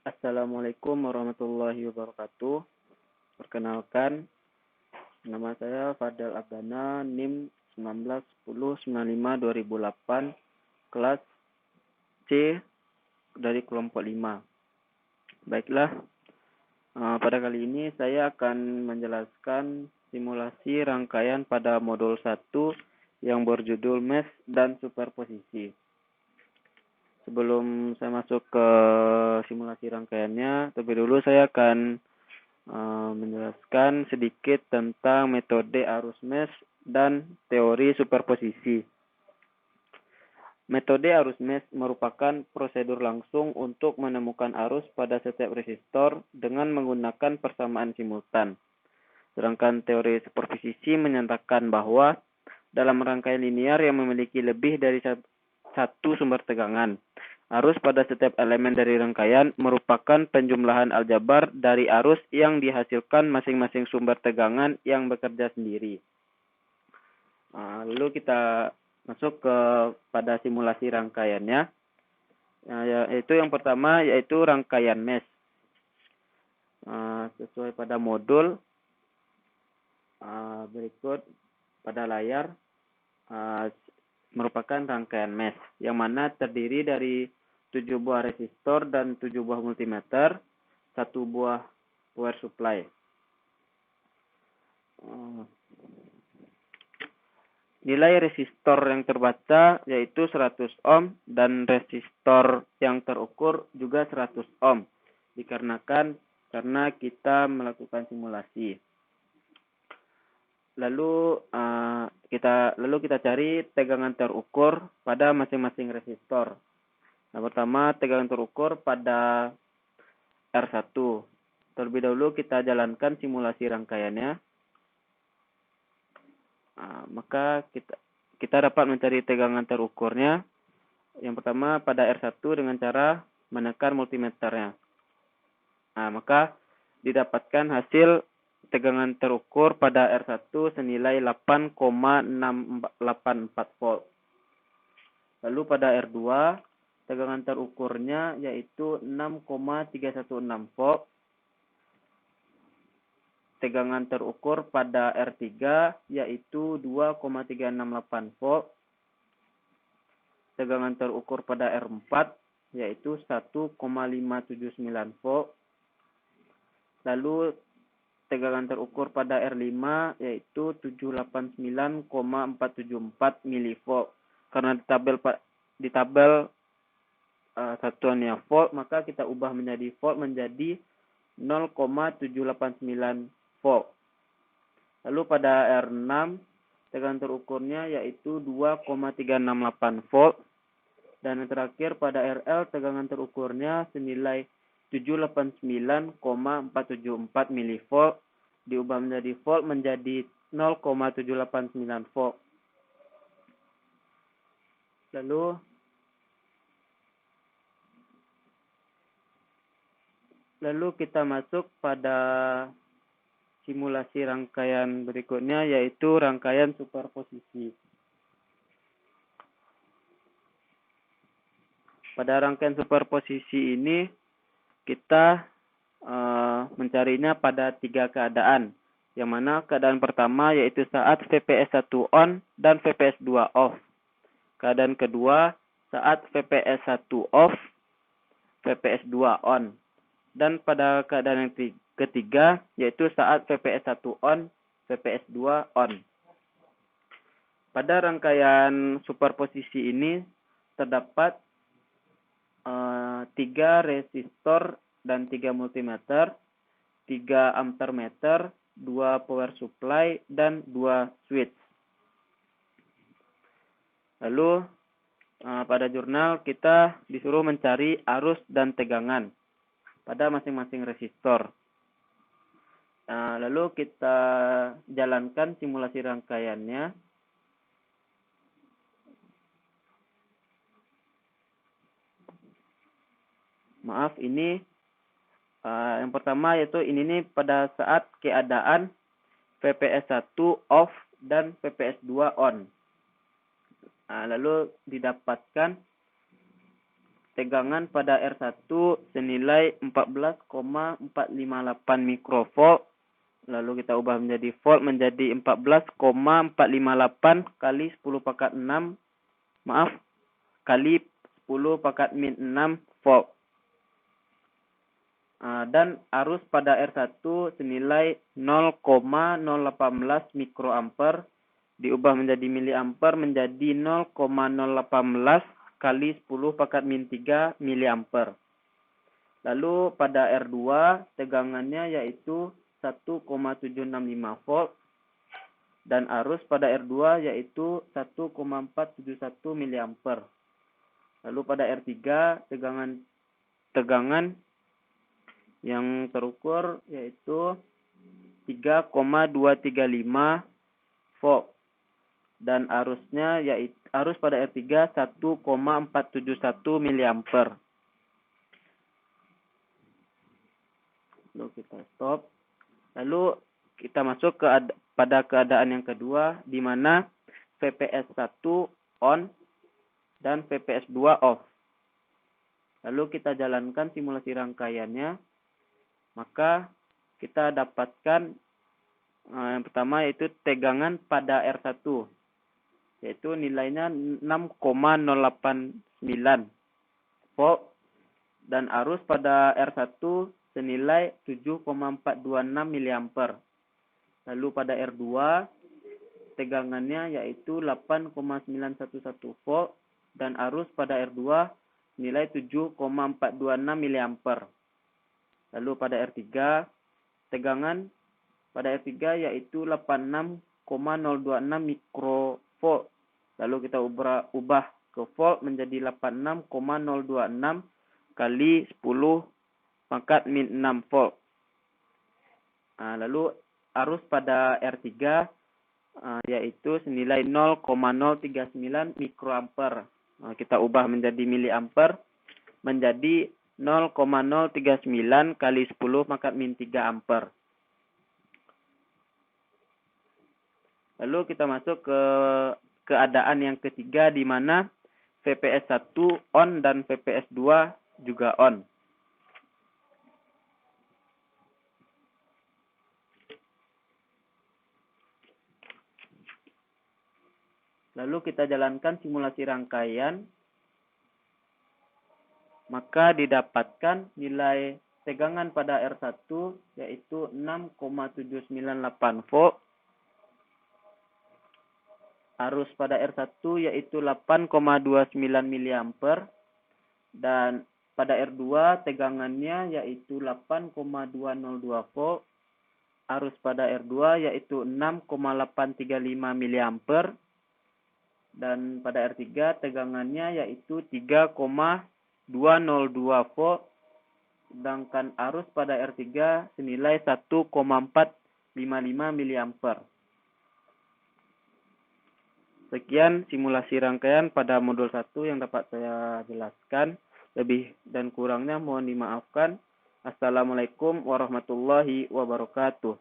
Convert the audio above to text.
Assalamualaikum warahmatullahi wabarakatuh. Perkenalkan, nama saya Fadel Abdana, NIM 191095-2008, kelas C dari kelompok 5. Baiklah, pada kali ini saya akan menjelaskan simulasi rangkaian pada modul 1 yang berjudul MES dan superposisi. Sebelum saya masuk ke simulasi rangkaiannya, terlebih dulu saya akan menjelaskan sedikit tentang metode arus MES dan teori superposisi. Metode arus MES merupakan prosedur langsung untuk menemukan arus pada setiap resistor dengan menggunakan persamaan simultan. Sedangkan teori superposisi menyatakan bahwa dalam rangkaian linear yang memiliki lebih dari satu sumber tegangan, arus pada setiap elemen dari rangkaian merupakan penjumlahan aljabar dari arus yang dihasilkan masing-masing sumber tegangan yang bekerja sendiri. Lalu kita masuk pada simulasi rangkaiannya. Yaitu yang pertama yaitu rangkaian MES. Sesuai pada modul berikut pada layar merupakan rangkaian MES yang mana terdiri dari 7 buah resistor dan 7 buah multimeter, 1 buah power supply. Nilai resistor yang terbaca yaitu 100 ohm dan resistor yang terukur juga 100 ohm karena kita melakukan simulasi. Lalu kita cari tegangan terukur pada masing-masing resistor. Yang pertama, tegangan terukur pada R1. Terlebih dahulu kita jalankan simulasi rangkaiannya. Maka kita dapat mencari tegangan terukurnya. Yang pertama pada R1 dengan cara menekan multimeternya. Maka didapatkan hasil tegangan terukur pada R1 senilai 8,684 volt. Lalu pada R2 tegangan terukurnya yaitu 6,316 volt. Tegangan terukur pada R3 yaitu 2,368 volt. Tegangan terukur pada R4 yaitu 1,579 volt. Lalu tegangan terukur pada R5 yaitu 789,474 mV. Karena di tabel satuannya volt, maka kita ubah menjadi volt menjadi 0,789 volt. Lalu pada R6 tegangan terukurnya yaitu 2,368 volt. Dan yang terakhir pada RL tegangan terukurnya senilai 789,474 mV diubah menjadi volt menjadi 0,789 volt. Lalu kita masuk pada simulasi rangkaian berikutnya yaitu rangkaian superposisi. Pada rangkaian superposisi ini kita mencarinya pada 3 keadaan. Yang mana keadaan pertama yaitu saat VPS1 on dan VPS2 off. Keadaan kedua saat VPS1 off, VPS2 on. Dan pada keadaan yang ketiga yaitu saat VPS1 on, VPS2 on. Pada rangkaian superposisi ini terdapat 3 resistor dan 3 multimeter, 3 ampermeter, 2 power supply, dan 2 switch. Lalu pada jurnal kita disuruh mencari arus dan tegangan pada masing-masing resistor. Lalu kita jalankan simulasi rangkaiannya. Maaf, ini yang pertama yaitu ini pada saat keadaan VPS1 off dan VPS2 on. Lalu didapatkan tegangan pada R1 senilai 14,458 mikrovolt. Lalu kita ubah menjadi volt menjadi 14,458 kali 10 pangkat 6. Maaf, kali 10 pangkat min 6 volt. Dan arus pada R1 senilai 0,018 mikroampere diubah menjadi miliampere menjadi 0,018 kali 10 pangkat min 3 miliampere. Lalu pada R2 tegangannya yaitu 1,765 volt dan arus pada R2 yaitu 1,471 miliampere. Lalu pada R3 tegangan yang terukur yaitu 3,235 volt dan arusnya yaitu arus pada R3 1,471 miliampere. Lalu kita stop. Lalu kita masuk pada keadaan yang kedua di mana VPS1 on dan VPS2 off. Lalu kita jalankan simulasi rangkaiannya. Maka kita dapatkan yang pertama yaitu tegangan pada R1 yaitu nilainya 6,089 volt dan arus pada R1 senilai 7,426 miliampere. Lalu pada R2 tegangannya yaitu 8,911 volt dan arus pada R2 nilai 7,426 miliampere. Lalu pada R3 tegangan pada R3 yaitu 86,026 mikrovolt. Lalu kita ubah ke volt menjadi 86,026 kali 10 pangkat min 6 volt. Lalu arus pada R3 yaitu senilai 0,039 mikroampere. Kita ubah menjadi miliampere menjadi 0,039 kali 10 pangkat min 3 ampere. Lalu kita masuk ke keadaan yang ketiga di mana VPS1 on dan VPS2 juga on. Lalu kita jalankan simulasi rangkaian. Maka didapatkan nilai tegangan pada R1 yaitu 6,798 volt. Arus pada R1 yaitu 8,29 miliampere. Dan pada R2 tegangannya yaitu 8,202 volt. Arus pada R2 yaitu 6,835 miliampere. Dan pada R3 tegangannya yaitu 3,202 volt. Sedangkan arus pada R3 senilai 1,455 miliampere. Sekian simulasi rangkaian pada modul 1 yang dapat saya jelaskan. Lebih dan kurangnya mohon dimaafkan. Assalamualaikum warahmatullahi wabarakatuh.